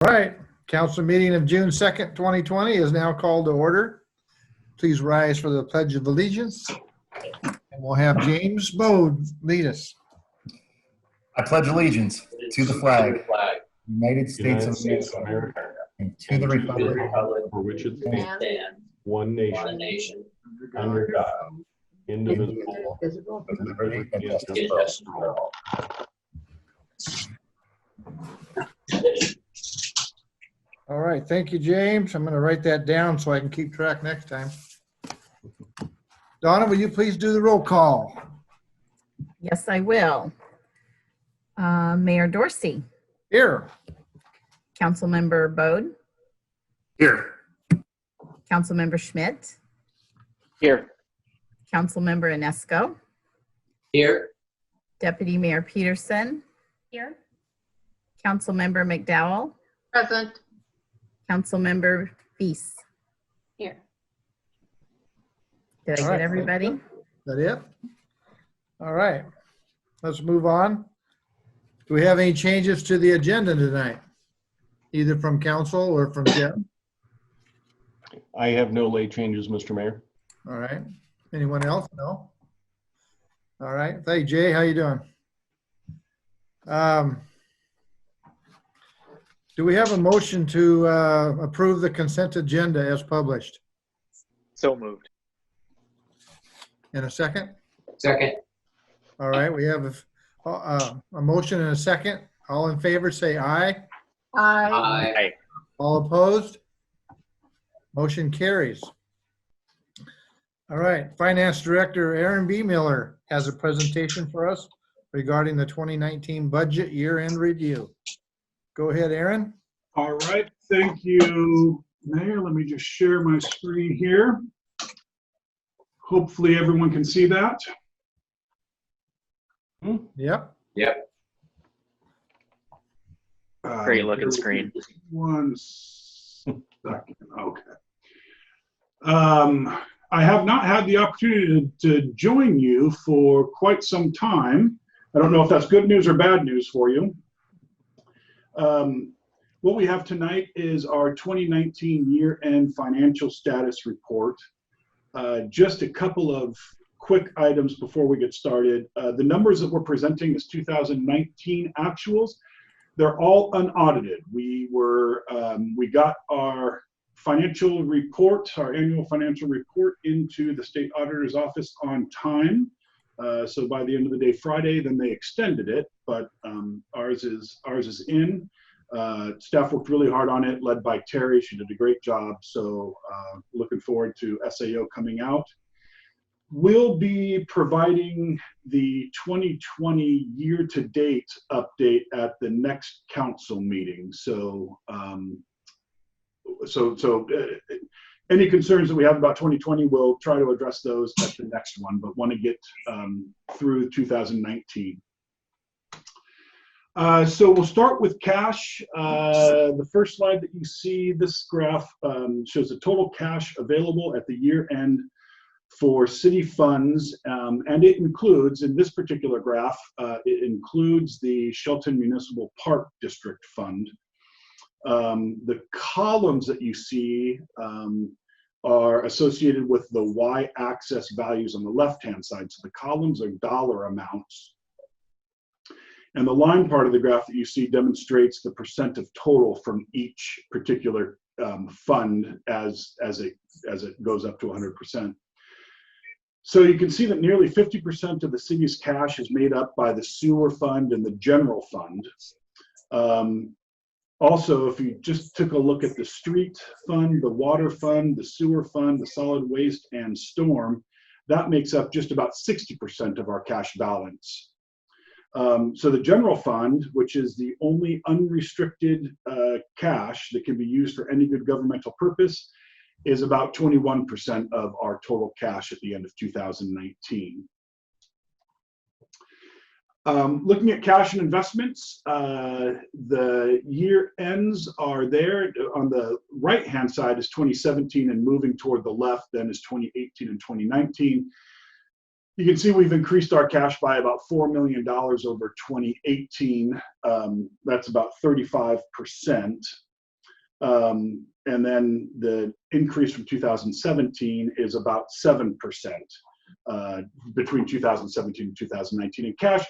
All right, council meeting of June 2nd, 2020 is now called to order. Please rise for the Pledge of Allegiance. And we'll have James Bode lead us. I pledge allegiance to the flag, United States of America, and to the republic for which it stands, one nation, under God, indivisible, with liberty and justice and for all. justice for all. All right, thank you, James. I'm going to write that down so I can keep track next time. Donna, will you please do the roll call? Yes, I will. Mayor Dorsey, Here. Councilmember Bode, Here. Councilmember Schmidt, Here. Councilmember Inesco, Here. Deputy Mayor Peterson, Here. Councilmember McDowell, Present. Councilmember Feast. Here. Did I All right. get everybody? Is that it? All right, let's move on. Do we have any changes to the agenda tonight? Either from council or from Jim? I have no late changes, Mr. Mayor. All right. Anyone else? No? All right. Hey, Jay, how you doing? Do we have a motion to approve the consent agenda as published? So moved. In a second? Second. All right, we have a motion and a second. All in favor, say aye. Aye. Aye. All opposed? Motion carries. All right, Finance Director Aaron B. Miller has a presentation for us regarding the 2019 budget year-end review. Go ahead, Aaron. All right, thank you, Mayor. Let me just share my screen here. Hopefully everyone can see that. Yep. Yep. Great looking bear with screen. me 1 second. Okay. I have not had the opportunity to join you for quite some time. I don't know if that's good news or bad news for you. What we have tonight is our 2019 year-end financial status report. Just a couple of quick items before we get started. The numbers that we're presenting is 2019 actuals. They're all unaudited. We got our financial report, our annual financial report, into the state auditor's office on time. So by the end of the day Friday, then they extended it, but ours is in. Staff worked really hard on it, led by Terry. She did a great job. So looking forward to SAO coming out. We'll be providing the 2020 year-to-date update at the next council meeting. So, any concerns that we have about 2020, we'll try to address those at the next one, but want to get through 2019. So we'll start with cash. The first slide that you see, this graph shows the total cash available at the year end for city funds, and it includes, in this particular graph, it includes the Shelton Municipal Park District Fund. The columns that you see are associated with the y-axis values on the left-hand side. So the columns are dollar amounts. And the line part of the graph that you see demonstrates the percent of total from each particular fund as it goes up to 100%. So you can see that nearly 50% of the city's cash is made up by the sewer fund and the general fund. Also, if you just took a look at the street fund, the water fund, the sewer fund, the solid waste, and storm, that makes up just about 60% of our cash balance. So the general fund, which is the only unrestricted cash that can be used for any good governmental purpose, is about 21% of our total cash at the end of 2019. Looking at cash and investments, the year ends are there. On the right-hand side is 2017, and moving toward the left then is 2018 and 2019. You can see we've increased our cash by about $4 million over 2018. That's about 35%. And then the increase from 2017 is about 7% between 2017 and 2019. And cash,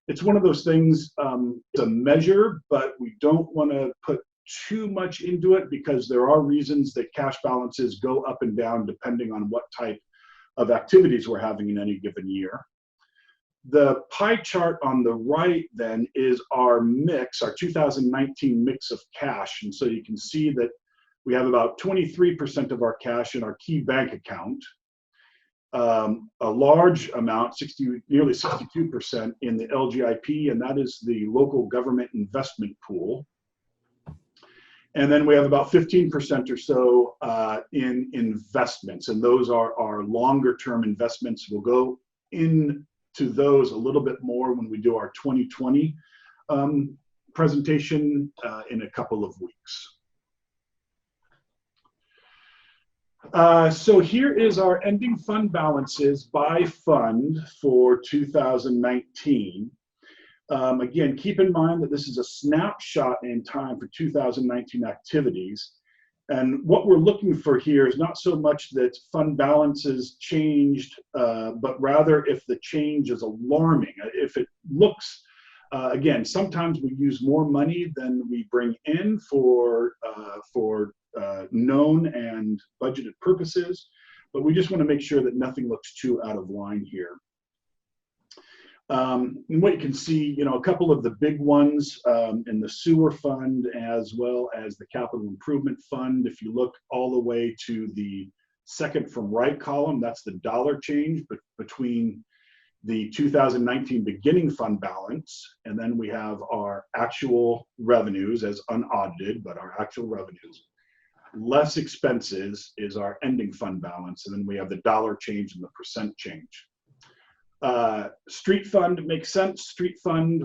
it's one of those things, it's a measure, but we don't want to put too much into it because there are reasons that cash balances go up and down depending on what type of activities we're having in any given year. The pie chart on the right then is our mix, our 2019 mix of cash. And so you can see that we have about 23% of our cash in our key bank account, a large amount, nearly 62% in the LGIP, and that is the local government investment pool. And then we have about 15% or so in investments, and those are our longer term investments. We'll go into those a little bit more when we do our 2020 presentation in a couple of weeks. So here is our ending fund balances by fund for 2019. Again, keep in mind that this is a snapshot in time for 2019 activities. And what we're looking for here is not so much that fund balances changed, but rather if the change is alarming. If it looks, again, sometimes we use more money than we bring in for known and budgeted purposes, but we just want to make sure that nothing looks too out of line here. And what you can see, a couple of the big ones in the sewer fund as well as the capital improvement fund. If you look all the way to the second from right column, that's the dollar change between the 2019 beginning fund balance, and then we have our actual revenues as unaudited, but our actual revenues. Less expenses is our ending fund balance, and then we have the dollar change and the percent change. Street fund makes sense. Street fund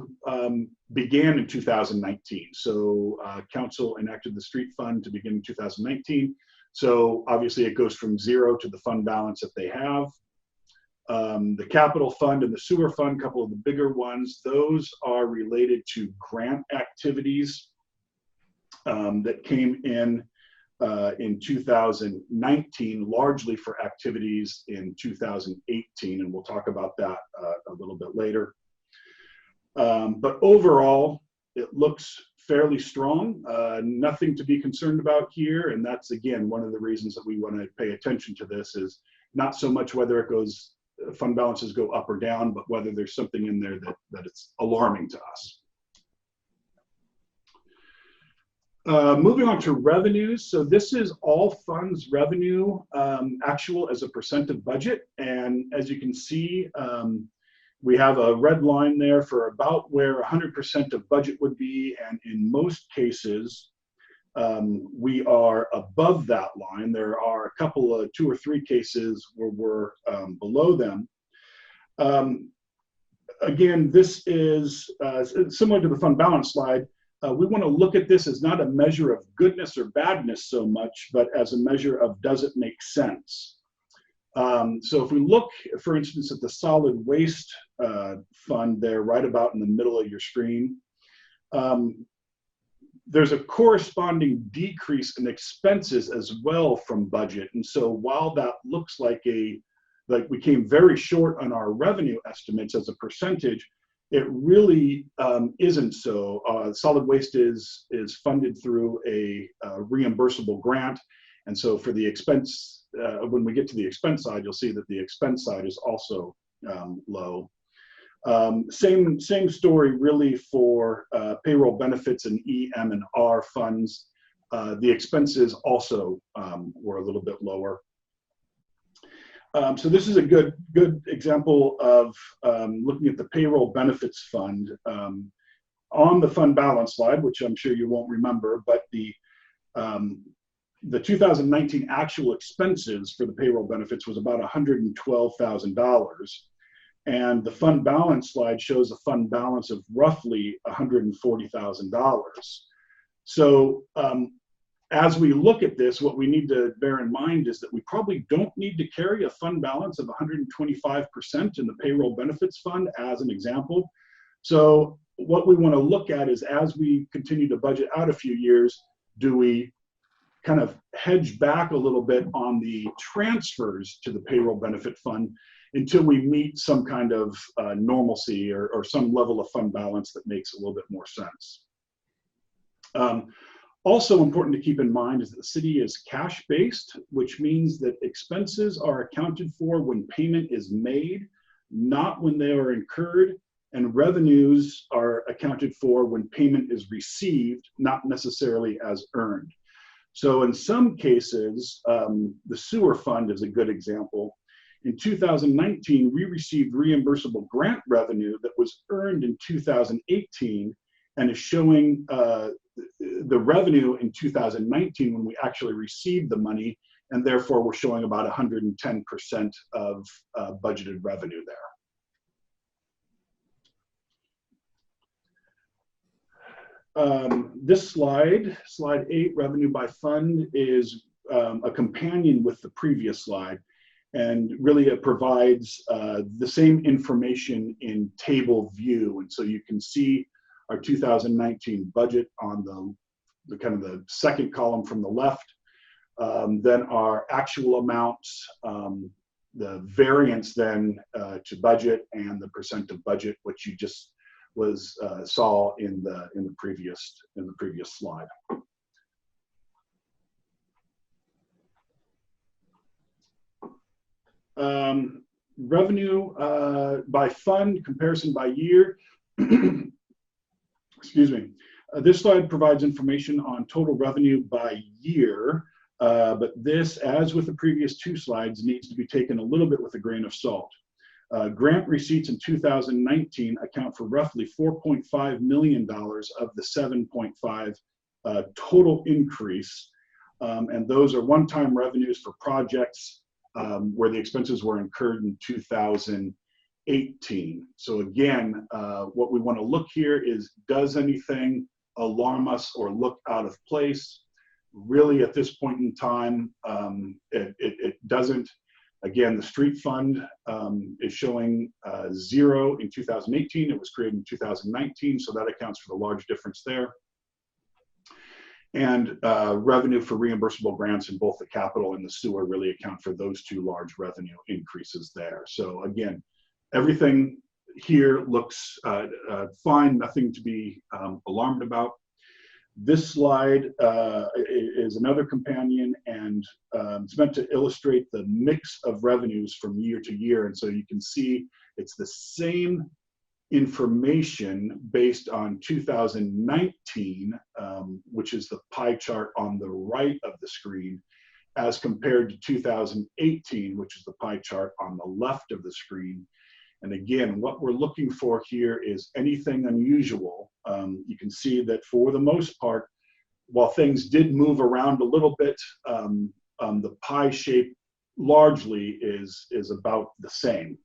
began in 2019. So council enacted the street fund to begin in 2019. So obviously it goes from 0 to the fund balance that they have. The capital fund and the sewer fund, a couple of the bigger ones, those are related to grant activities that came in 2019, largely for activities in 2018, and we'll talk about that a little bit later. But overall, it looks fairly strong. Nothing to be concerned about here, and that's, again, one of the reasons that we want to pay attention to this is not so much whether it goes, fund balances go up or down, but whether there's something in there that it's alarming to us. Moving on to revenues. So this is all funds revenue, actual as a percent of budget. And as you can see, we have a red line there for about where 100% of budget would be. And in most cases, we are above that line. There are a couple of 2 or 3 cases where we're below them. Again, this is similar to the fund balance slide. We want to look at this as not a measure of goodness or badness so much, but as a measure of does it make sense? So if we look, for instance, at the solid waste fund there, right about in the middle of your screen, there's a corresponding decrease in expenses as well from budget. And so while that looks like we came very short on our revenue estimates as a percentage, it really isn't so. Solid waste is funded through a reimbursable grant. And so for the expense, when we get to the expense side, you'll see that the expense side is also low. Same story really for payroll benefits and EM&R funds. The expenses also were a little bit lower. So this is a good example of looking at the payroll benefits fund on the fund balance slide, which I'm sure you won't remember, but the 2019 actual expenses for the payroll benefits was about $112,000. And the fund balance slide shows a fund balance of roughly $140,000. So as we look at this, what we need to bear in mind is that we probably don't need to carry a fund balance of 125% in the payroll benefits fund as an example. So what we want to look at is as we continue to budget out a few years, do we kind of hedge back a little bit on the transfers to the payroll benefit fund until we meet some kind of normalcy or some level of fund balance that makes a little bit more sense. Also important to keep in mind is that the city is cash-based, which means that expenses are accounted for when payment is made, not when they are incurred, and revenues are accounted for when payment is received, not necessarily as earned. So in some cases, the sewer fund is a good example. In 2019, we received reimbursable grant revenue that was earned in 2018 and is showing the revenue in 2019 when we actually received the money, and therefore we're showing about 110% of budgeted revenue there. This slide 8, revenue by fund, is a companion with the previous slide, and really it provides the same information in table view. And so you can see our 2019 budget on the kind of the second column from the left, then our actual amounts, the variance then to budget, and the percent of budget, which you just saw in the previous slide. Revenue by fund, comparison by year. Excuse me. This slide provides information on total revenue by year, but this, as with the previous two slides, needs to be taken a little bit with a grain of salt. Grant receipts in 2019 account for roughly $4.5 million of the 7.5 total increase, and those are one-time revenues for projects where the expenses were incurred in 2018. So again, what we want to look here is, does anything alarm us or look out of place? Really, at this point in time, it doesn't. Again, the street fund is showing 0 in 2018. It was created in 2019, so that accounts for the large difference there. And revenue for reimbursable grants in both the capital and the sewer really account for those two large revenue increases there. So again, everything here looks fine, nothing to be alarmed about. This slide is another companion, and it's meant to illustrate the mix of revenues from year to year. And so you can see it's the same information based on 2019, which is the pie chart on the right of the screen, as compared to 2018, which is the pie chart on the left of the screen. And again, what we're looking for here is anything unusual. You can see that for the most part, while things did move around a little bit, the pie shape largely is about the same.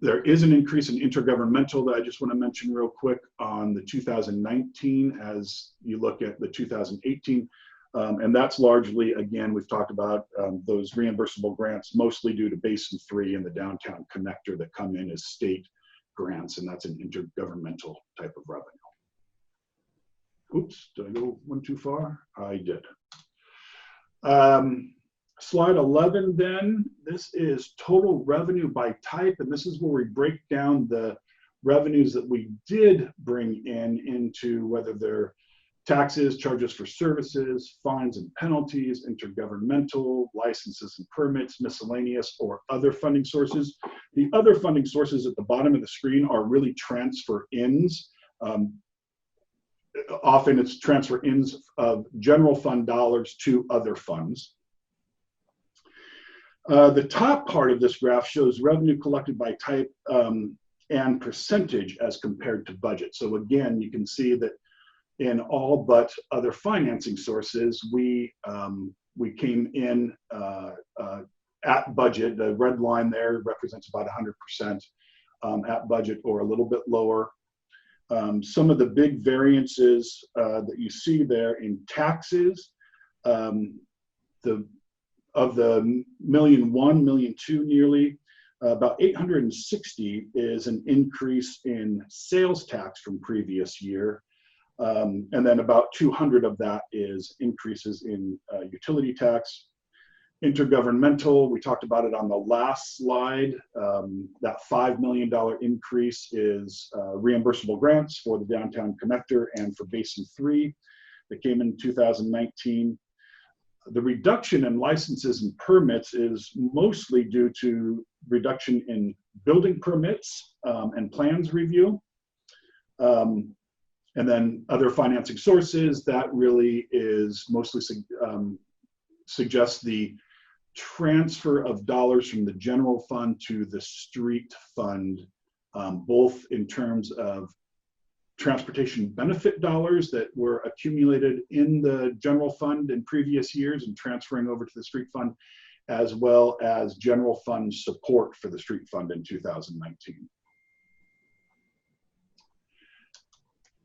There is an increase in intergovernmental that I just want to mention real quick on the 2019 as you look at the 2018. And that's largely, again, we've talked about those reimbursable grants, mostly due to Basin 3 and the downtown connector that come in as state grants, and that's an intergovernmental type of revenue. Oops, did I go one too far? I did. Slide 11 then, this is total revenue by type, and this is where we break down the revenues that we did bring in into whether they're taxes, charges for services, fines and penalties, intergovernmental, licenses and permits, miscellaneous, or other funding sources. The other funding sources at the bottom of the screen are really transfer-ins. Often it's transfer-ins of general fund dollars to other funds. The top part of this graph shows revenue collected by type and percentage as compared to budget. So again, you can see that in all but other financing sources, we came in at budget. The red line there represents about 100% at budget or a little bit lower. Some of the big variances that you see there in taxes, of the $1.1 million, $1.2 million nearly, about 860 is an increase in sales tax from previous year. And then about 200 of that is increases in utility tax. Intergovernmental, we talked about it on the last slide. That $5 million increase is reimbursable grants for the Downtown Connector and for Basin 3 that came in 2019. The reduction in licenses and permits is mostly due to reduction in building permits and plans review. And then other financing sources, that really is mostly suggests the transfer of dollars from the general fund to the street fund, both in terms of transportation benefit dollars that were accumulated in the general fund in previous years and transferring over to the street fund, as well as general fund support for the street fund in 2019.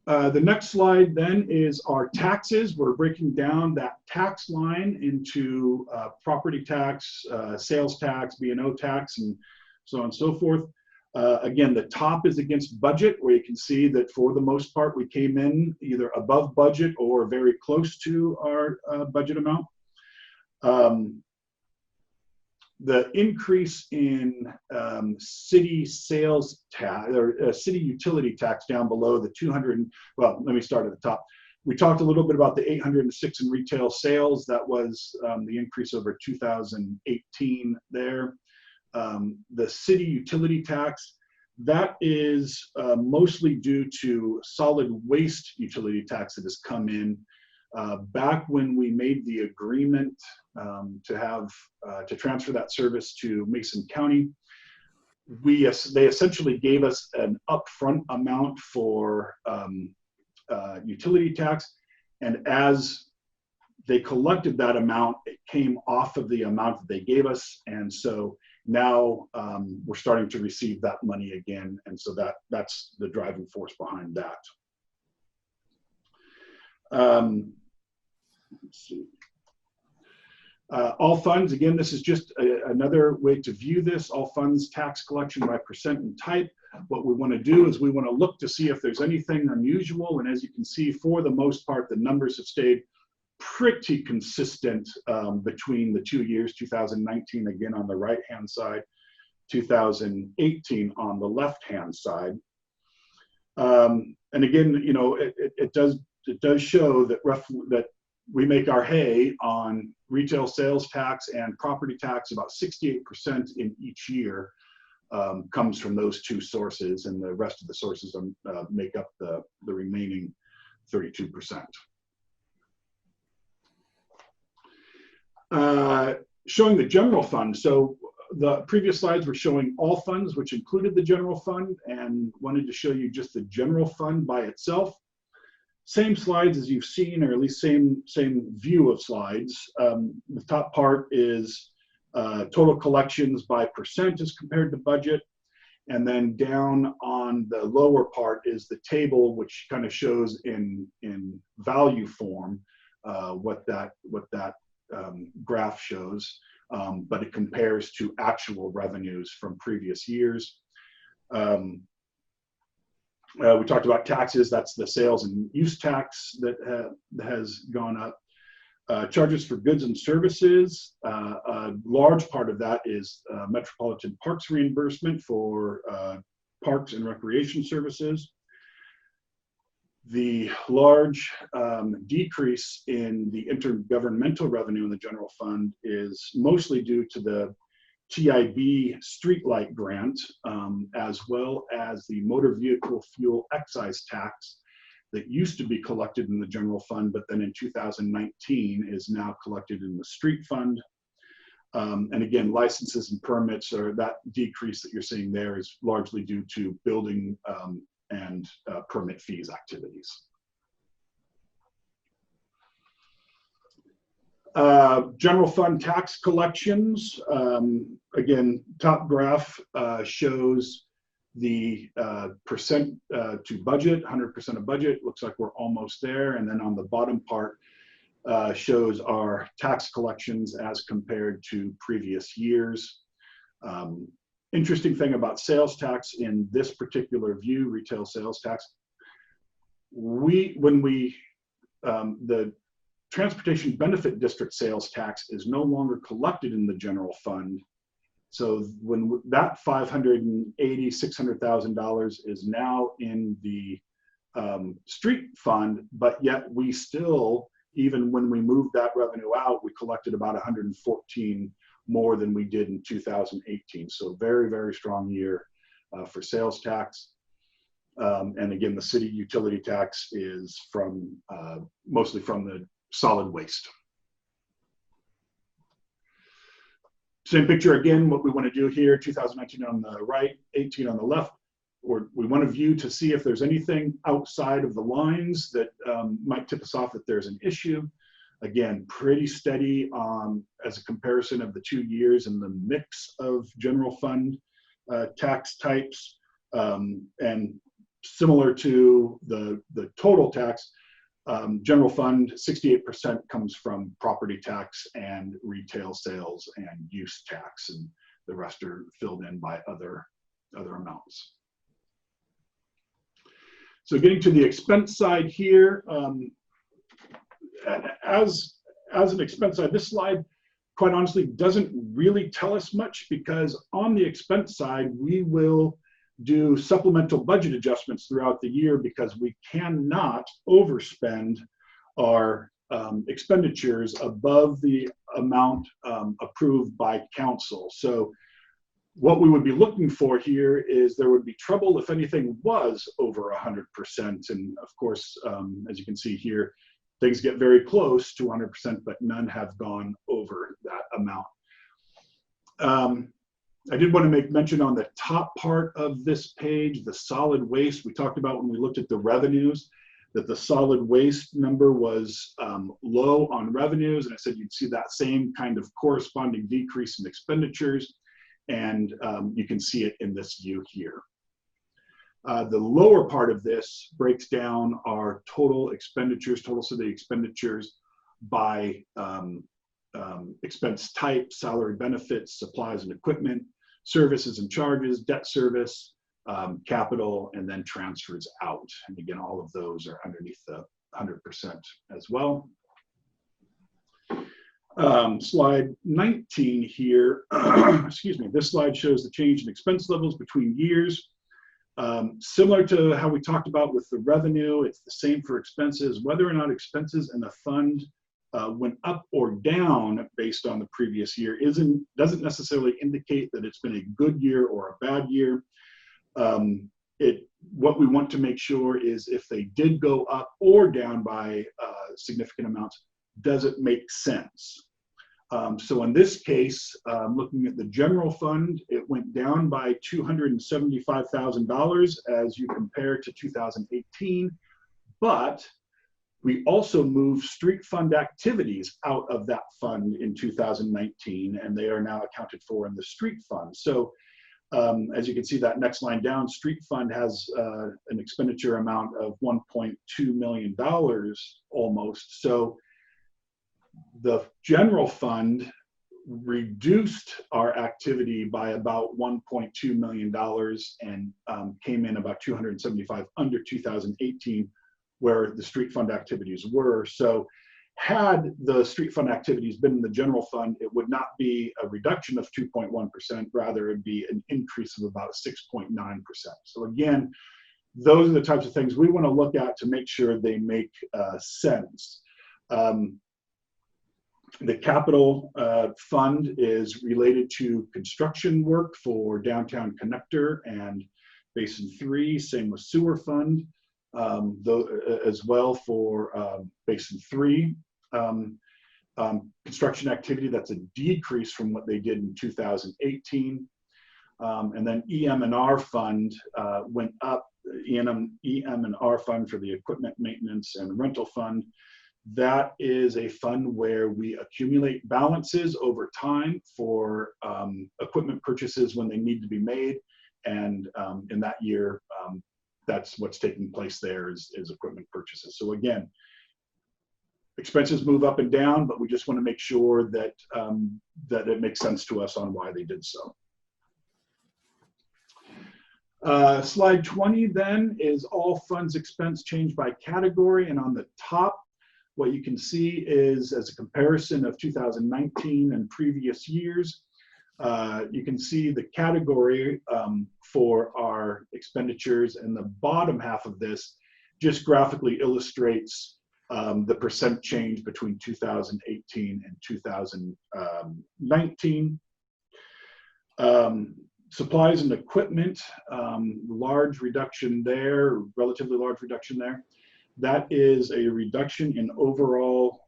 The next slide then is our taxes. We're breaking down that tax line into property tax, sales tax, B&O tax, and so on and so forth. Again, the top is against budget, where you can see that for the most part, we came in either above budget or very close to our budget amount. The increase in city sales tax or city utility tax down below the 200, well, let me start at the top. We talked a little bit about the 806 in retail sales. That was the increase over 2018 there. The city utility tax, that is mostly due to solid waste utility tax that has come in. Back when we made the agreement to transfer that service to Mason County, they essentially gave us an upfront amount for utility tax, and as they collected that amount, it came off of the amount that they gave us, and so now we're starting to receive that money again, and so that's the driving force behind that. Let's see. All funds, again, this is just another way to view this. All funds tax collection by percent and type. What we want to do is we want to look to see if there's anything unusual, and as you can see, for the most part, the numbers have stayed pretty consistent between the 2 years, 2019 again on the right-hand side, 2018 on the left-hand side. And again, you know, it does show that that we make our hay on retail sales tax and property tax. About 68% in each year comes from those two sources, and the rest of the sources make up the remaining 32%. Showing the general fund. So the previous slides were showing all funds, which included the general fund, and wanted to show you just the general fund by itself. Same slides as you've seen, or at least same view of slides. The top part is total collections by percent as compared to budget. And then down on the lower part is the table, which kind of shows in value form what that graph shows, but it compares to actual revenues from previous years. We talked about taxes. That's the sales and use tax that has gone up. Charges for goods and services. A large part of that is Metropolitan Parks reimbursement for parks and recreation services. The large decrease in the intergovernmental revenue in the general fund is mostly due to the TIB streetlight grant, as well as the motor vehicle fuel excise tax that used to be collected in the general fund, but then in 2019 is now collected in the street fund. And again, licenses and permits, or that decrease that you're seeing there, is largely due to building and permit fees activities. General fund tax collections. Again, top graph shows the percent to budget, 100% of budget. Looks like we're almost there. And then on the bottom part shows our tax collections as compared to previous years. Interesting thing about sales tax in this particular view, retail sales tax, the Transportation Benefit District sales tax is no longer collected in the general fund. So when that $600,000 is now in the street fund, but yet we still, even when we moved that revenue out, we collected about 114 more than we did in 2018. So very, very strong year for sales tax. And again, the city utility tax is from mostly from the solid waste. Same picture again, what we want to do here, 2019 on the right, 18 on the left. We want to view to see if there's anything outside of the lines that might tip us off that there's an issue. Again, pretty steady as a comparison of the 2 years and the mix of general fund tax types. And similar to the total tax, general fund, 68% comes from property tax and retail sales and use tax, and the rest are filled in by other amounts. So getting to the expense side here, as an expense side, this slide, quite honestly, doesn't really tell us much, because on the expense side, we will do supplemental budget adjustments throughout the year because we cannot overspend our expenditures above the amount approved by council. So what we would be looking for here is there would be trouble if anything was over 100%. And of course, as you can see here, things get very close to 100%, but none have gone over that amount. I did want to make mention on the top part of this page, the solid waste. We talked about when we looked at the revenues, that the solid waste number was low on revenues. And I said you'd see that same kind of corresponding decrease in expenditures. And you can see it in this view here. The lower part of this breaks down our total expenditures, total city expenditures by expense type, salary, benefits, supplies and equipment, services and charges, debt service, capital, and then transfers out. And again, all of those are underneath the 100% as well. Slide 19 here, excuse me, this slide shows the change in expense levels between years. Similar to how we talked about with the revenue, it's the same for expenses. Whether or not expenses in the fund went up or down based on the previous year doesn't necessarily indicate that it's been a good year or a bad year. What we want to make sure is if they did go up or down by significant amounts, does it make sense? So in this case, looking at the general fund, it went down by $275,000 as you compare to 2018, but we also moved street fund activities out of that fund in 2019, and they are now accounted for in the street fund. So as you can see, that next line down, street fund has an expenditure amount of $1.2 million almost. So the general fund reduced our activity by about $1.2 million and came in about 275 under 2018, where the street fund activities were. So had the street fund activities been in the general fund, it would not be a reduction of 2.1%, rather it'd be an increase of about 6.9%. So again, those are the types of things we want to look at to make sure they make sense. The capital fund is related to construction work for Downtown Connector and Basin 3, same with sewer fund, as well for Basin 3. Construction activity, that's a decrease from what they did in 2018. And then EM&R fund went up, EM&R fund for the equipment maintenance and rental fund. That is a fund where we accumulate balances over time for equipment purchases when they need to be made. And in that year, that's what's taking place there is equipment purchases. So again, expenses move up and down, but we just want to make sure that, that it makes sense to us on why they did so. Slide 20 then is all funds expense changed by category. And on the top, what you can see is as a comparison of 2019 and previous years, you can see the category for our expenditures, and the bottom half of this just graphically illustrates the percent change between 2018 and 2019. Supplies and equipment, large reduction there, relatively large reduction there. That is a reduction in overall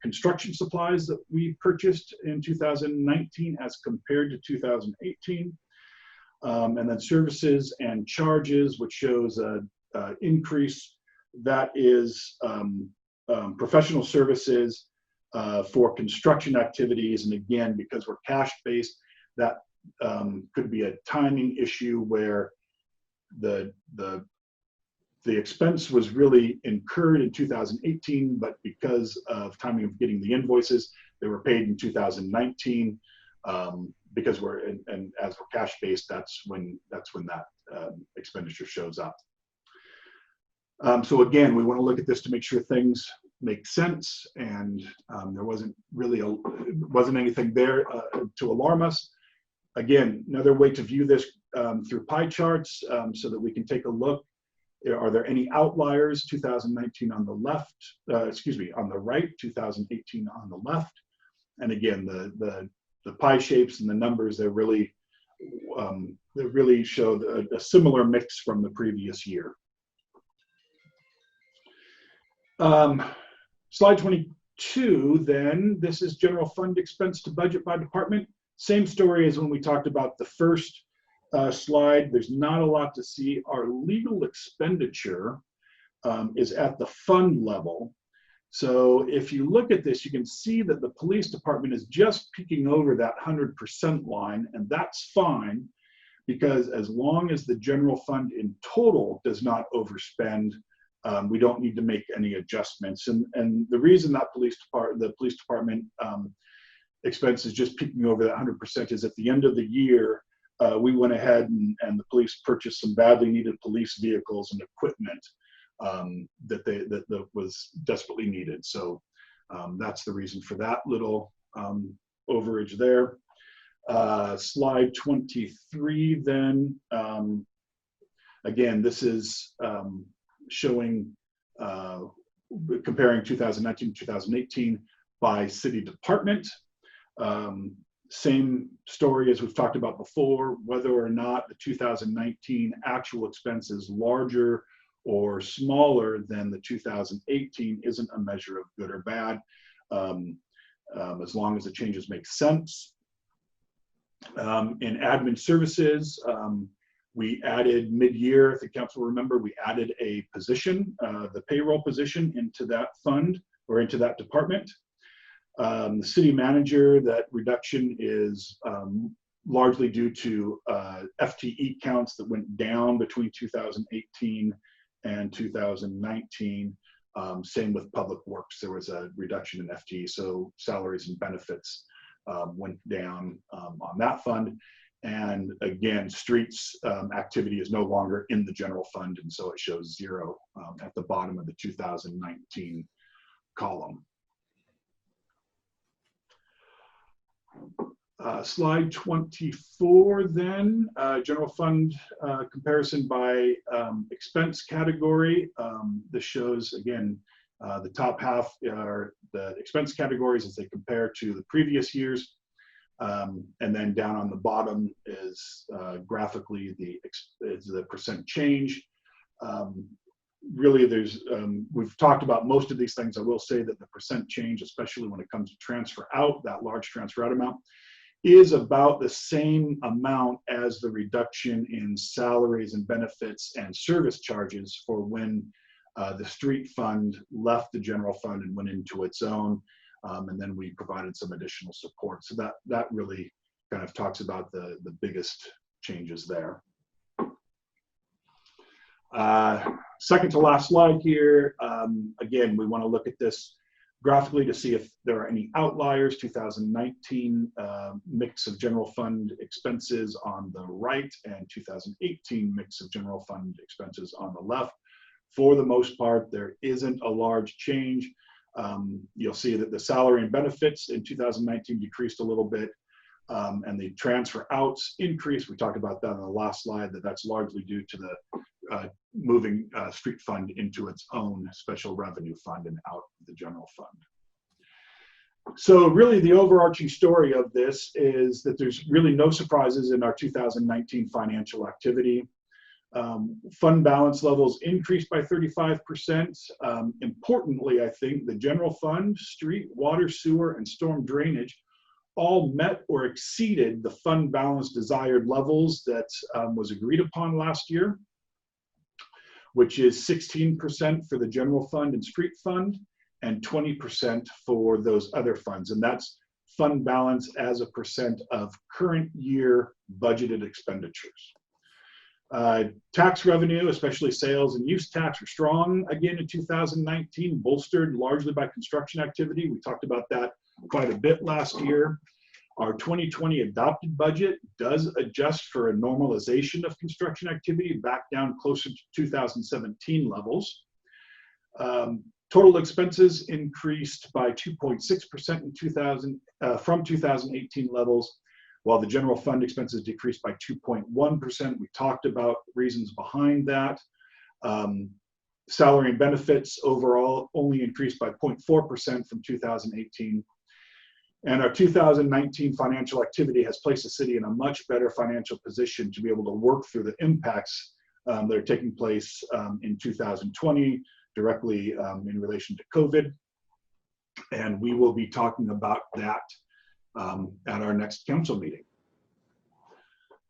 construction supplies that we purchased in 2019 as compared to 2018. And then services and charges, which shows a increase. That is professional services for construction activities. And again, because we're cash-based, that could be a timing issue where the expense was really incurred in 2018, but because of timing of getting the invoices, they were paid in 2019. Because we're and as we're cash based, that's when that expenditure shows up. So again, we want to look at this to make sure things make sense, and there wasn't anything there to alarm us. Again, another way to view this through pie charts, so that we can take a look. Are there any outliers? 2019 on the left, on the right, 2018 on the left. And again, the pie shapes and the numbers, they really show a similar mix from the previous year. Slide 22, then, this is general fund expense to budget by department. Same story as when we talked about the first slide. There's not a lot to see. Our legal expenditure is at the fund level. So if you look at this, you can see that the police department is just peeking over that 100% line, and that's fine, because as long as the general fund in total does not overspend, we don't need to make any adjustments. And the reason that the police department expense is just peeking over that 100% is at the end of the year, we went ahead and the police purchased some badly needed police vehicles and equipment that was desperately needed. So that's the reason for that little overage there. Slide 23 then, again, this is showing, comparing 2019 to 2018 by city department. Same story as we've talked about before. Whether or not the 2019 actual expense is larger or smaller than the 2018 isn't a measure of good or bad, as long as the changes make sense. In admin services, we added mid-year, if the council will remember, we added a position, the payroll position, into that fund or into that department. The city manager, that reduction is largely due to FTE counts that went down between 2018 and 2019. Same with public works, there was a reduction in FTE, so salaries and benefits went down on that fund. And again, streets activity is no longer in the general fund, and so it shows 0 at the bottom of the 2019 column. Slide 24 then, general fund comparison by expense category. This shows, again, the top half are the expense categories as they compare to the previous years. And then down on the bottom is graphically the percent change. Really, we've talked about most of these things. I will say that the percent change, especially when it comes to transfer out, that large transfer out amount, is about the same amount as the reduction in salaries and benefits and service charges for when the street fund left the general fund and went into its own. And then we provided some additional support. So that really kind of talks about the biggest changes there. Second to last slide here. Again, we want to look at this graphically to see if there are any outliers. 2019 mix of general fund expenses on the right and 2018 mix of general fund expenses on the left. For the most part, there isn't a large change. You'll see that the salary and benefits in 2019 decreased a little bit, and the transfer outs increased. We talked about that on the last slide, that's largely due to the moving street fund into its own special revenue fund and out of the general fund. So really the overarching story of this is that there's really no surprises in our 2019 financial activity. Fund balance levels increased by 35%. Importantly, I think the general fund, street, water, sewer, and storm drainage all met or exceeded the fund balance desired levels that was agreed upon last year, which is 16% for the general fund and street fund and 20% for those other funds. And that's fund balance as a percent of current year budgeted expenditures. Tax revenue, especially sales and use tax, were strong again in 2019, bolstered largely by construction activity. We talked about that quite a bit last year. Our 2020 adopted budget does adjust for a normalization of construction activity back down closer to 2017 levels. Total expenses increased by 2.6% from 2018 levels, while the general fund expenses decreased by 2.1%. We talked about reasons behind that. Salary and benefits overall only increased by 0.4% from 2018. And our 2019 financial activity has placed the city in a much better financial position to be able to work through the impacts that are taking place in 2020, directly in relation to COVID. And we will be talking about that at our next council meeting.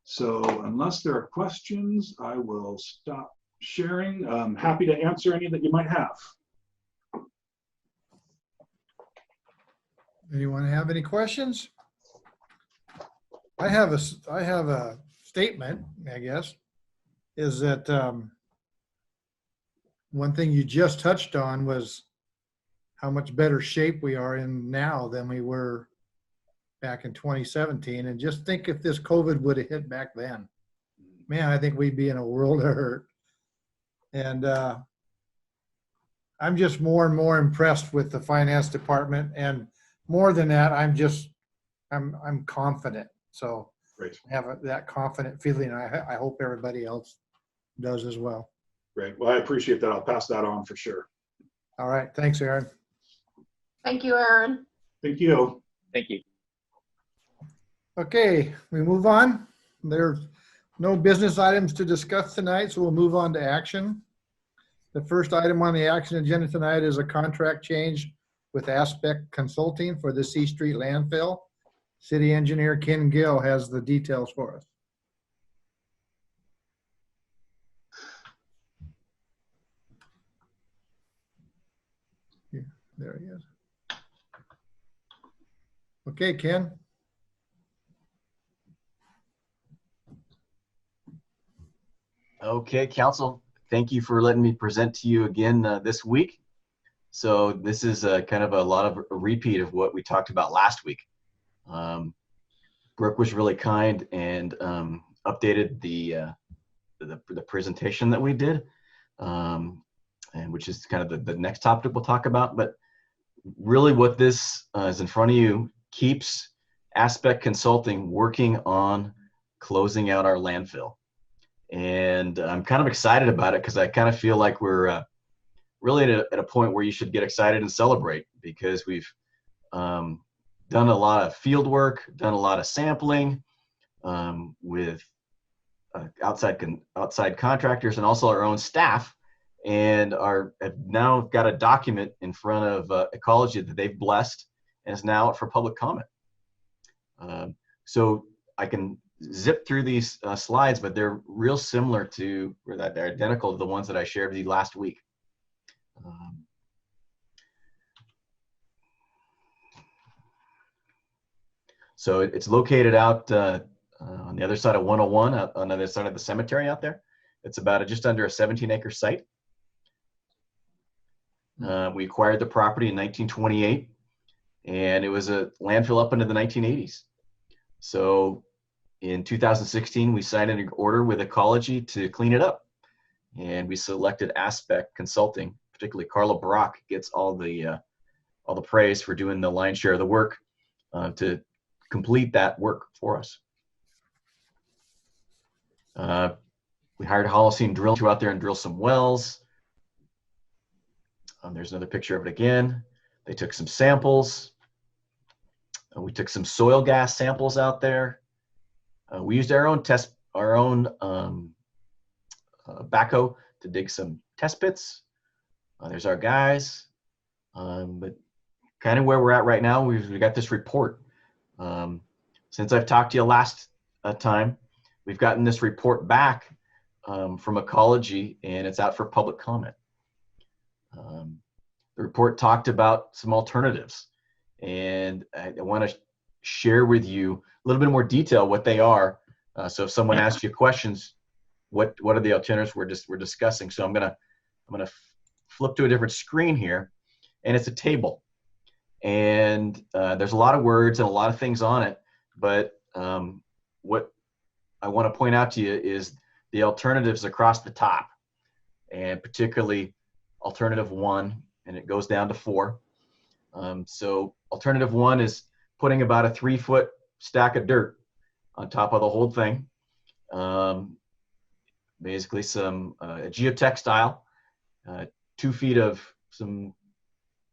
So unless there are questions, I will stop sharing. I'm happy to answer any that you might have. Anyone have any questions? I have a statement, I guess, is that one thing you just touched on was how much better shape we are in now than we were back in 2017. And just think if this COVID would have hit back then, man, I think we'd be in a world of hurt. And I'm just more and more impressed with the finance department. And more than that, I'm confident. So Great. I have that confident feeling. I hope everybody else does as well. Great. Well, I appreciate that. I'll pass that on for sure. All right. Thanks, Aaron. Thank you, Aaron. Thank you. Thank you. Okay, we move on. There's no business items to discuss tonight, so we'll move on to action. The first item on the action agenda tonight is a contract change with Aspect Consulting for the C Street landfill. City engineer Ken Gill has the details for us. Yeah, there he is. Okay, Ken. Okay, Council, thank you for letting me present to you again this week. So this is kind of a lot of a repeat of what we talked about last week. Brooke was really kind and updated the presentation that we did, and which is kind of the next topic we'll talk about. But really what this is in front of you keeps Aspect Consulting working on closing out our landfill. And I'm kind of excited about it because I kind of feel like we're really at a point where you should get excited and celebrate, because we've done a lot of field work, done a lot of sampling with outside contractors and also our own staff, and have now got a document in front of Ecology that they've blessed and is now out for public comment. So I can zip through these slides, but they're real similar to, or that they're identical to the ones that I shared with you last week. So it's located out on the other side of 101, on the other side of the cemetery out there. It's about just under a 17-acre site. We acquired the property in 1928, and it was a landfill up into the 1980s. So in 2016, we signed an order with Ecology to clean it up, and we selected Aspect Consulting. Particularly Carla Brock gets all the praise for doing the lion's share of the work to complete that work for us. We hired Holocene Drill to go out there and drill some wells. There's another picture of it again. They took some samples. We took some soil gas samples out there. We used our own backhoe to dig some test pits. There's our guys. But kind of where we're at right now, we've got this report. Since I've talked to you last time, we've gotten this report back from Ecology, and it's out for public comment. The report talked about some alternatives, and I want to share with you a little bit more detail what they are. So if someone asks you questions, what are the alternatives we're discussing? So I'm gonna flip to a different screen here, and it's a table, and there's a lot of words and a lot of things on it. But what I want to point out to you is the alternatives across the top, and particularly alternative 1, and it goes down to 4. So alternative 1 is putting about a 3-foot stack of dirt on top of the whole thing. Basically some geotextile, 2 feet of some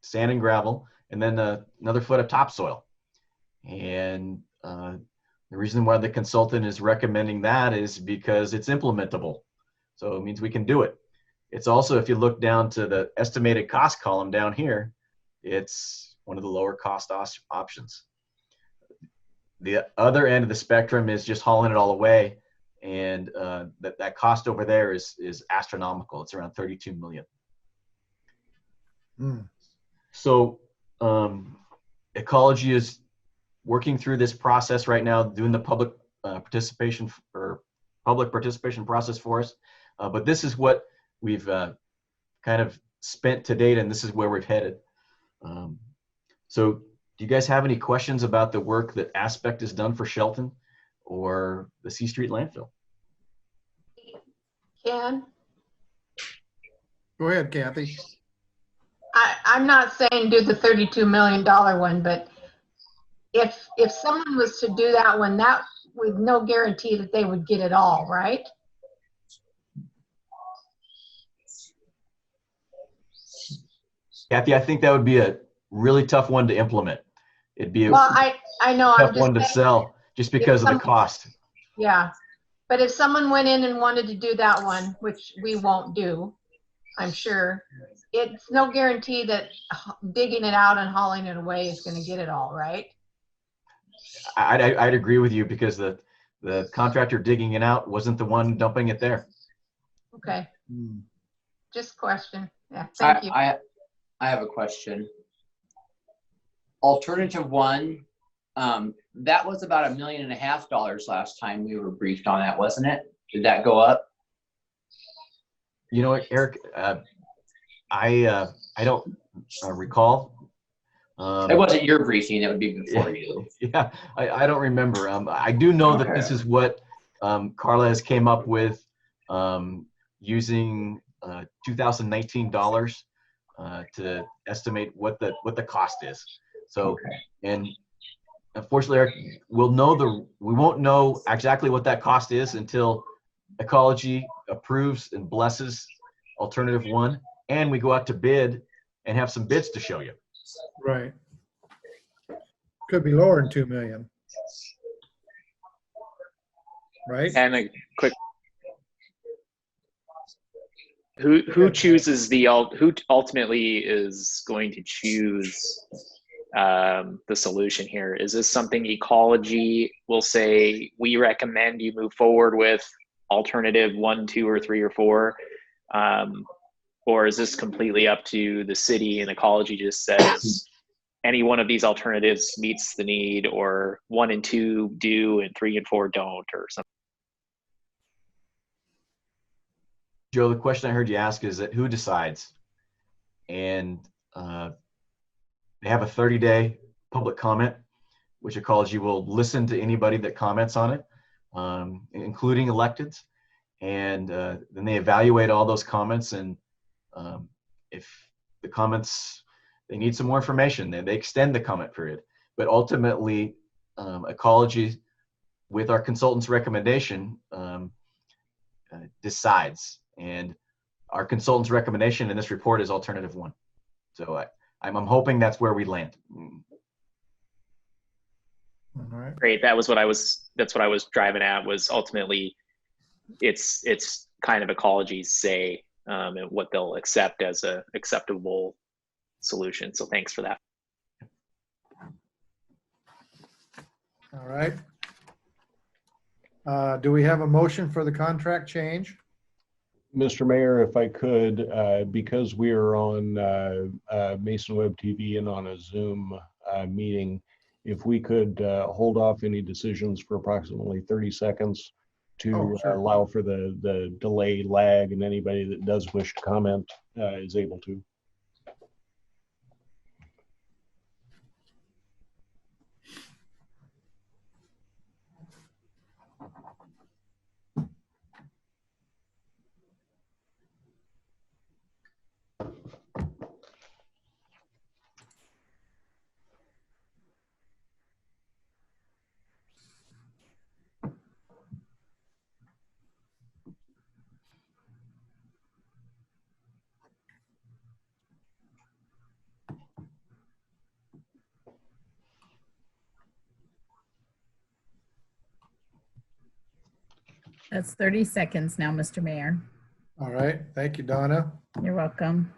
sand and gravel, and then another foot of topsoil. And the reason why the consultant is recommending that is because it's implementable. So it means we can do it. It's also, if you look down to the estimated cost column down here, it's one of the lower cost options. The other end of the spectrum is just hauling it all away, and that cost over there is astronomical. It's around $32 million. So Ecology is working through this process right now, doing the public participation process for us. But this is what we've kind of spent to date, and this is where we've headed. So do you guys have any questions about the work that Aspect has done for Shelton or the C Street landfill? Ken, Go ahead, Kathy. I'm not saying do the $32 million one, but if someone was to do that one, that with no guarantee that they would get it all, right? Kathy, I think that would be a really tough one to implement. It'd be a Well, I know. I'm tough just one to saying, sell just because of the cost. yeah. But if someone went in and wanted to do that one, which we won't do, I'm sure, it's no guarantee that digging it out and hauling it away is going to get it all, right? I'd agree with you because the contractor digging it out wasn't the one dumping it there. Okay. Just question. Yeah, thank you. I have a question. Alternative 1, that was about $1.5 million last time we were briefed on that, wasn't it? Did that go up? You know what, Eric? I don't recall. It wasn't your briefing. It would be before you. Yeah, I don't remember. I do know that this is what Carla has came up with using 2019 dollars to estimate what the cost is. So, and unfortunately, Eric, we won't know exactly what that cost is until Ecology approves and blesses alternative 1, and we go out to bid and have some bids to show you. Right. Could be lower than 2 million. Right? And a quick, who chooses who ultimately is going to choose the solution here? Is this something Ecology will say, we recommend you move forward with alternative 1, 2, or 3, or 4? Or is this completely up to the city and Ecology just says any one of these alternatives meets the need, or 1 and 2 do and 3 and 4 don't, or something? Joe, the question I heard you ask is that who decides? and they have a 30-day public comment, which ecology will listen to anybody that comments on it, including electeds. And then they evaluate all those comments. And if the comments, they need some more information, then they extend the comment period. But ultimately, ecology, with our consultant's recommendation, decides. And our consultant's recommendation in this report is alternative 1. So I'm hoping that's where we land. All right. Great. That's what I was driving at, was ultimately it's kind of ecology's say, and what they'll accept as a acceptable solution. So thanks for that. All right. Do we have a motion for the contract change? Mr. Mayor, if I could, because we are on Mason Web TV and on a Zoom meeting, if we could hold off any decisions for approximately 30 seconds to Sure. allow for the delay lag, and anybody that does wish to comment is able to. That's 30 seconds now, Mr. Mayor. All right. Thank you, Donna. You're welcome.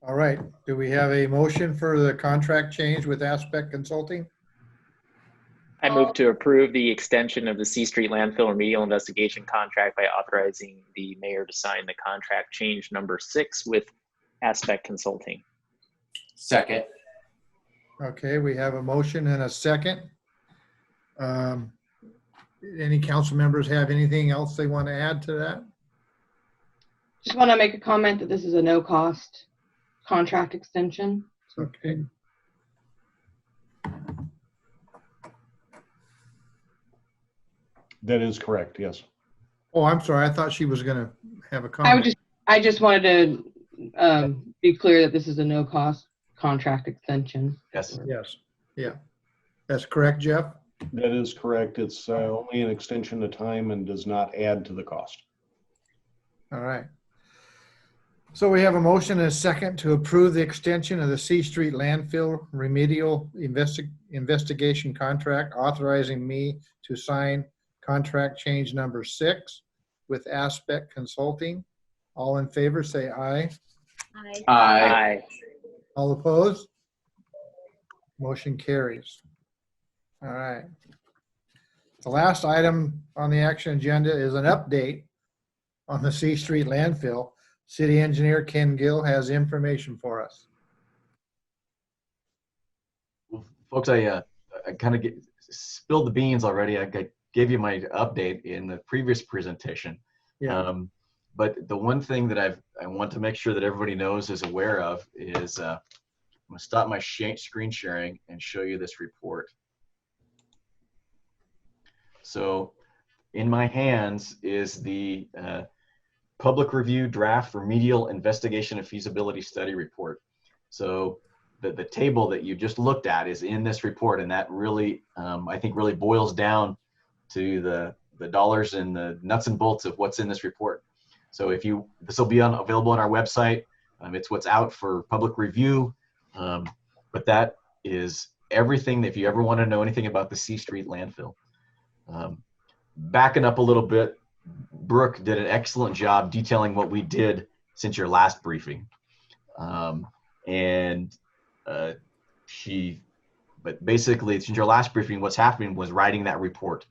All right. Do we have a motion for the contract change with Aspect Consulting? I move to approve the extension of the C Street landfill remedial investigation contract by authorizing the mayor to sign the contract change number 6 with Aspect Consulting. Second. Okay, we have a motion and a second. Any council members have anything else they want to add to that? Just want to make a comment that this is a no-cost contract extension. Okay. That is correct, yes. Oh, I'm sorry. I thought she was going to have a comment. I just wanted to be clear that this is a no-cost contract extension. Yes. Yes. Yeah. That's correct, Jeff? That is correct. It's only an extension of time and does not add to the cost. All right. So we have a motion and a second to approve the extension of the C Street landfill remedial investigation contract, authorizing me to sign contract change number 6 with Aspect Consulting. All in favor, say aye. Aye. Aye. All opposed? Motion carries. All right. The last item on the action agenda is an update on the C Street landfill. City Engineer Ken Gill has information for us. Well, folks, I kind of spilled the beans already. I gave you my update in the previous presentation. Yeah. But the one thing that I want to make sure that everybody knows, is aware of, is I'm going to stop my screen sharing and show you this report. So in my hands is the public review draft remedial investigation and feasibility study report. So the table that you just looked at is in this report, and that really, I think, really boils down to the dollars and the nuts and bolts of what's in this report. So this will be available on our website. It's what's out for public review, but that is everything that, if you ever want to know anything about the C Street landfill. Backing up a little bit, Brooke did an excellent job detailing what we did since your last briefing. But basically, since your last briefing, what's happening was writing that report,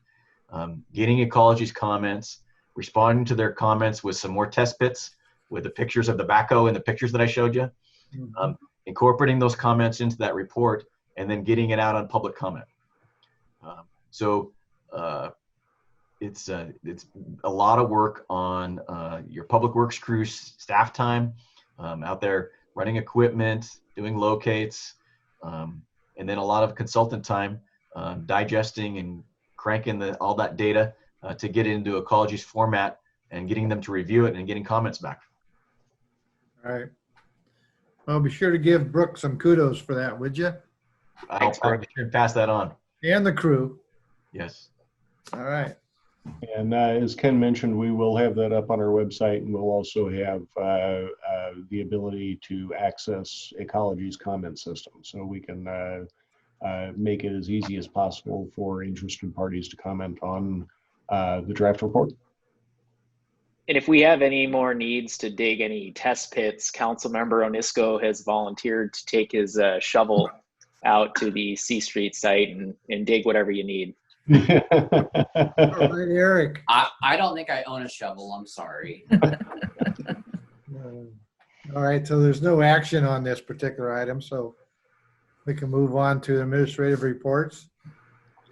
getting ecology's comments, responding to their comments with some more test pits with the pictures of the backhoe and the pictures that I showed you, incorporating those comments into that report, and then getting it out on public comment. It's a lot of work on your public works crew staff time out there running equipment, doing locates, and then a lot of consultant time digesting and cranking all that data to get it into Ecology's format and getting them to review it and getting comments back. All right. Well, be sure to give Brooke some kudos for that, would you? I'll be sure to pass that on. And the crew. Yes. All right. And as Ken mentioned, we will have that up on our website, and we'll also have the ability to access Ecology's comment system. So we can make it as easy as possible for interested parties to comment on the draft report. And if we have any more needs to dig any test pits, Councilmember Onisco has volunteered to take his shovel out to the C Street site and dig whatever you need. All right, Eric. I don't think I own a shovel. I'm sorry. All right, so there's no action on this particular item, so we can move on to administrative reports.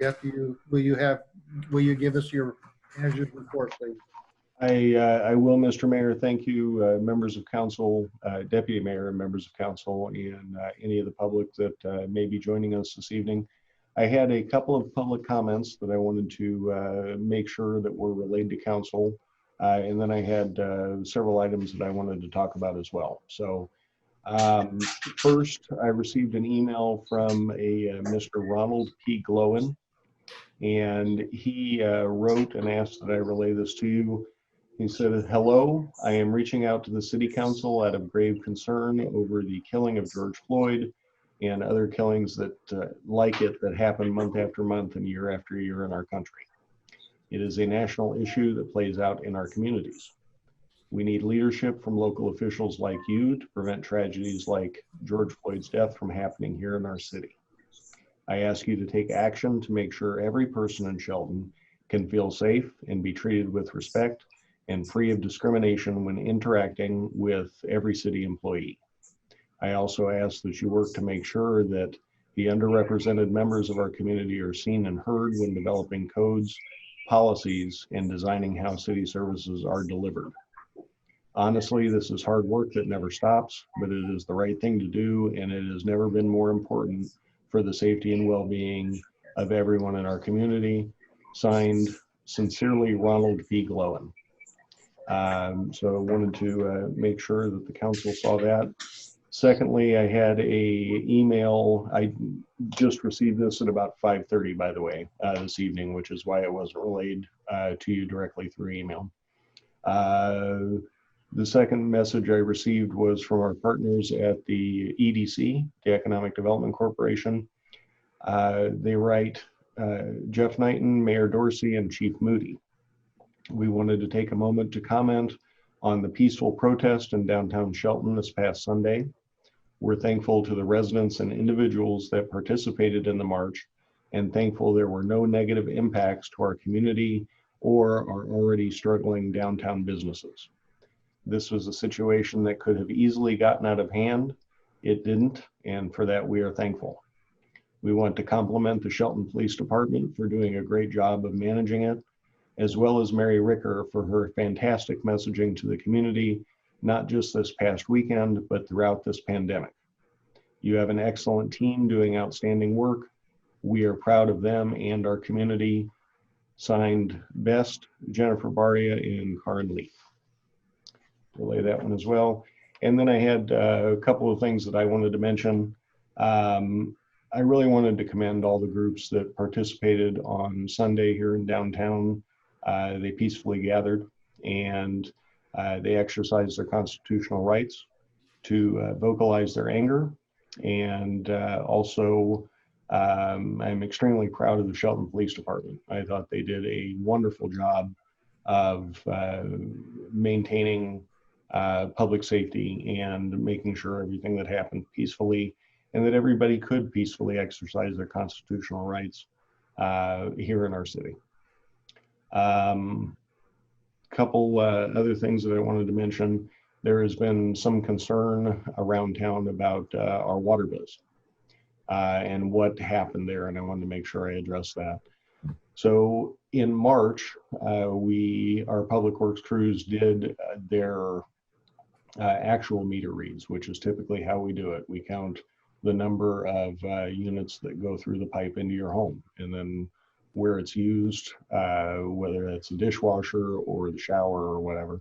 Jeff, will you give us your manager's report, please? I will, Mr. Mayor. Thank you, members of council, deputy mayor, and members of council, and any of the public that may be joining us this evening. I had a couple of public comments that I wanted to make sure that were relayed to council, and then I had several items that I wanted to talk about as well. So first, I received an email from a Mr. Ronald P. Glowen, and he wrote and asked that I relay this to you. He said, "Hello, I am reaching out to the City Council out of grave concern over the killing of George Floyd and other killings that like it that happen month after month and year after year in our country. It is a national issue that plays out in our communities. We need leadership from local officials like you to prevent tragedies like George Floyd's death from happening here in our city. I ask you to take action to make sure every person in Shelton can feel safe and be treated with respect and free of discrimination when interacting with every city employee. I also ask that you work to make sure that the underrepresented members of our community are seen and heard when developing codes, policies, and designing how city services are delivered. Honestly, this is hard work that never stops, but it is the right thing to do, and it has never been more important for the safety and well-being of everyone in our community. Signed, sincerely, Ronald P. Glowen." So I wanted to make sure that the council saw that. Secondly, I had a email. I just received this at about 5:30, by the way, this evening, which is why it wasn't relayed to you directly through email. The second message I received was from our partners at the EDC, the Economic Development Corporation. They write, Jeff Knighton, Mayor Dorsey, and Chief Moody. We wanted to take a moment to comment on the peaceful protest in downtown Shelton this past Sunday. We're thankful to the residents and individuals that participated in the march, and thankful there were no negative impacts to our community or our already struggling downtown businesses. This was a situation that could have easily gotten out of hand. It didn't, and for that we are thankful. We want to compliment the Shelton Police Department for doing a great job of managing it, as well as Mary Ricker for her fantastic messaging to the community, not just this past weekend, but throughout this pandemic. You have an excellent team doing outstanding work. We are proud of them and our community. Signed, Best, Jennifer Baria, and Karin Leaf. Relay that one as well. And then I had a couple of things that I wanted to mention. I really wanted to commend all the groups that participated on Sunday here in downtown. They peacefully gathered and they exercised their constitutional rights to vocalize their anger. And also, I'm extremely proud of the Shelton Police Department. I thought they did a wonderful job of maintaining public safety and making sure everything that happened peacefully and that everybody could peacefully exercise their constitutional rights here in our city. Couple other things that I wanted to mention. There has been some concern around town about our water bills and what happened there, and I wanted to make sure I address that. So in March, our public works crews did their actual meter reads, which is typically how we do it. We count the number of units that go through the pipe into your home, and then where it's used, whether it's a dishwasher or the shower or whatever,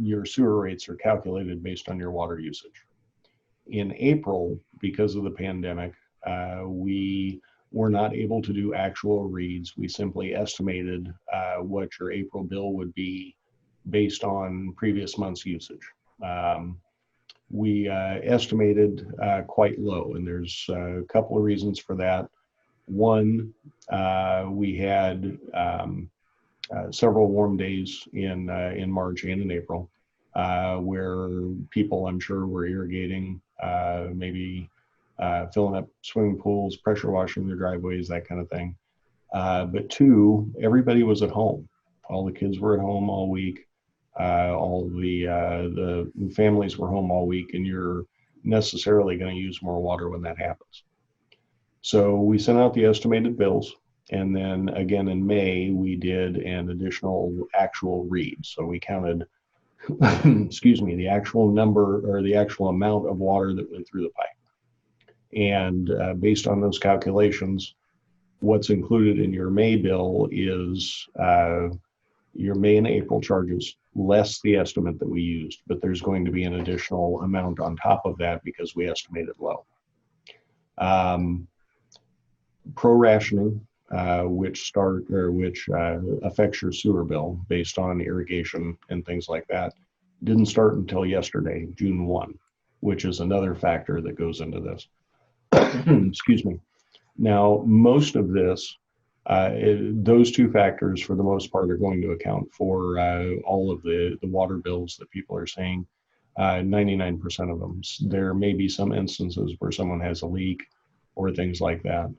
your sewer rates are calculated based on your water usage. In April, because of the pandemic, we were not able to do actual reads. We simply estimated what your April bill would be based on previous month's usage. We estimated quite low, and there's a couple of reasons for that. One, we had several warm days in March and in April, where people, I'm sure, were irrigating, maybe filling up swimming pools, pressure washing their driveways, that kind of thing. But two, everybody was at home. All the kids were at home all week. All the families were home all week, and you're necessarily going to use more water when that happens. So we sent out the estimated bills, and then again in May we did an additional actual read. So we counted, excuse me, the actual number or the actual amount of water that went through the pipe. And based on those calculations, what's included in your May bill is your May and April charges less the estimate that we used, but there's going to be an additional amount on top of that because we estimated low. Pro rationing, which affects your sewer bill based on irrigation and things like that, didn't start until yesterday, June 1, which is another factor that goes into this. Excuse me. Now, most of this, those two factors, for the most part, are going to account for all of the water bills that people are saying. 99% of them. There may be some instances where someone has a leak or things like that.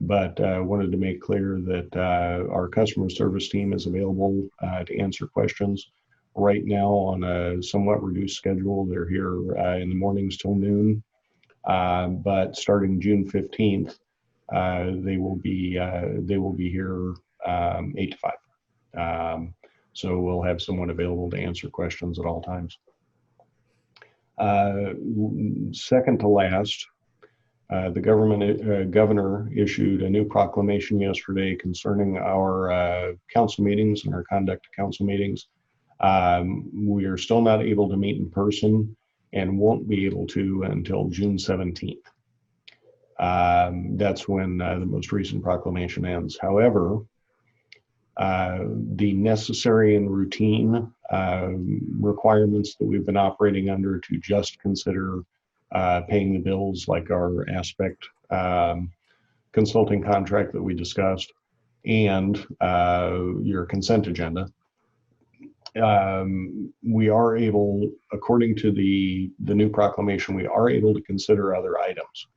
But I wanted to make clear that our customer service team is available to answer questions. Right now, on a somewhat reduced schedule, they're here in the mornings till noon. But starting June 15th, they will be here 8 to 5. So we'll have someone available to answer questions at all times. Second to last, the governor issued a new proclamation yesterday concerning our council meetings and our conduct of council meetings. We are still not able to meet in person and won't be able to until June 17th. That's when the most recent proclamation ends. However, the necessary and routine requirements that we've been operating under to just consider paying the bills, like our Aspect consulting contract that we discussed, and your consent agenda, we are able, according to the new proclamation, we are able to consider other items.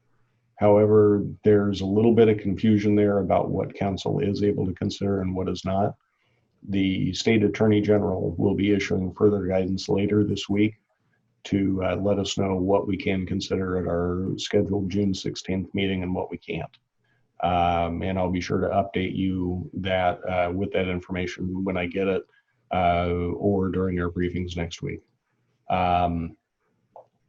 However, there's a little bit of confusion there about what council is able to consider and what is not. The state attorney general will be issuing further guidance later this week to let us know what we can consider at our scheduled June 16th meeting and what we can't. And I'll be sure to update you that with that information when I get it or during our briefings next week. And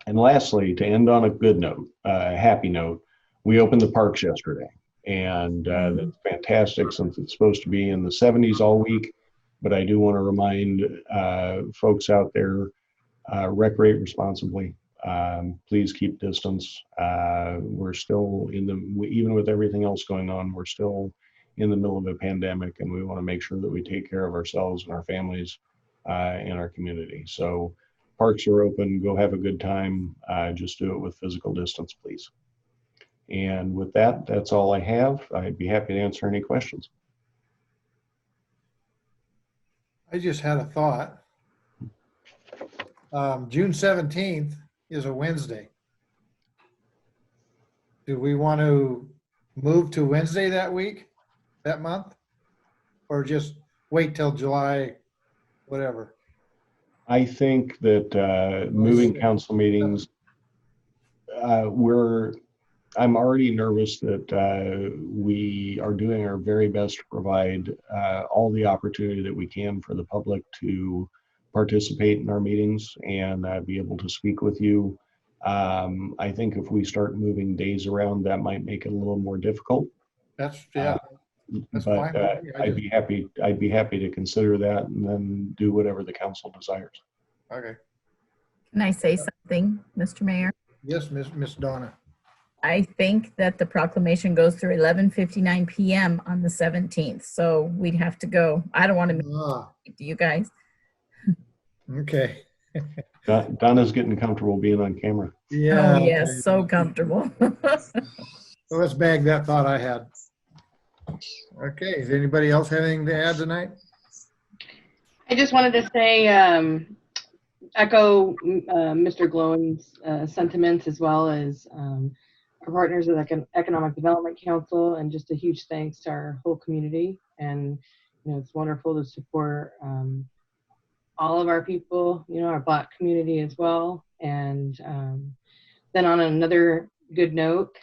lastly, to end on a good note, a happy note, we opened the parks yesterday, and that's fantastic since it's supposed to be in the 70s all week. But I do want to remind folks out there, recreate responsibly. Please keep distance. We're still even with everything else going on, we're still in the middle of a pandemic, and we want to make sure that we take care of ourselves and our families and our community. So parks are open. Go have a good time. Just do it with physical distance, please. And with that, that's all I have. I'd be happy to answer any questions. I just had a thought. June 17th is a Wednesday. Do we want to move to Wednesday that week, that month? Or just wait till July, whatever? I think that moving council meetings, I'm already nervous that we are doing our very best to provide all the opportunity that we can for the public to participate in our meetings and be able to speak with you. I think if we start moving days around, that might make it a little more difficult. That's, yeah. That's But fine with me. I I'd be happy to consider that and then do whatever the council desires. Okay. Can I say something, Mr. Mayor? Yes, Miss Donna. I think that the proclamation goes through 11:59 PM on the 17th, so we'd have to go. I don't want to Ah, meet you guys. okay. Donna's getting comfortable being on camera. Yeah. Oh, yes, so comfortable. So let's bag that thought I had. Okay, does anybody else have anything to add tonight? I just wanted to say, echo Mr. Glowen's sentiments, as well as our partners at Economic Development Council, and just a huge thanks to our whole community. And it's wonderful to support all of our people, our Black community as well. And then on another good note,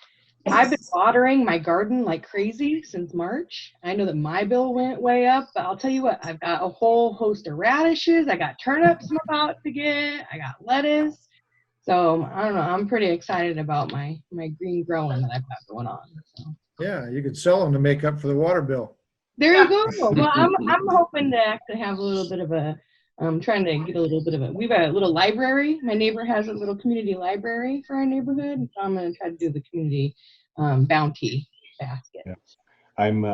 I've been watering my garden like crazy since March. I know that my bill went way up, but I'll tell you what, I've got a whole host of radishes. I got turnips I'm about to get. I got lettuce. So I don't know. I'm pretty excited about my green growing that I've got going on. So. Yeah, you could sell them to make up for the water bill. There you go. Well, I'm hoping to actually have a little bit of a. I'm trying to get a little bit of it. We've got a little library. My neighbor has a little community library for our neighborhood. So I'm going to try to do the community bounty basket. Yeah. I'm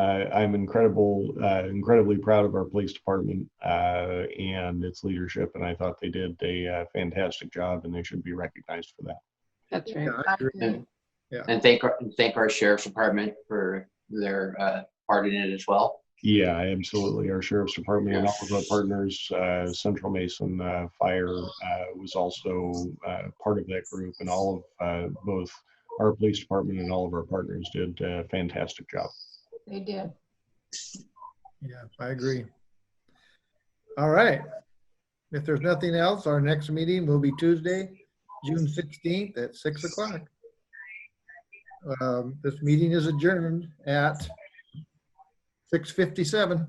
incredibly proud of our police department and its leadership, and I thought they did a fantastic job, and they should be recognized for that. That's right. Yeah, I agree. Yeah. And thank our sheriff's department for their part in it as well. Yeah, absolutely. Our sheriff's department and all of our partners, Central Mason Fire was also part of that group, and all of both our police department and all of our partners did a fantastic job. They did. Yeah, I agree. All right. If there's nothing else, our next meeting will be Tuesday, June 16th at 6 o'clock. This meeting is adjourned at 6:57.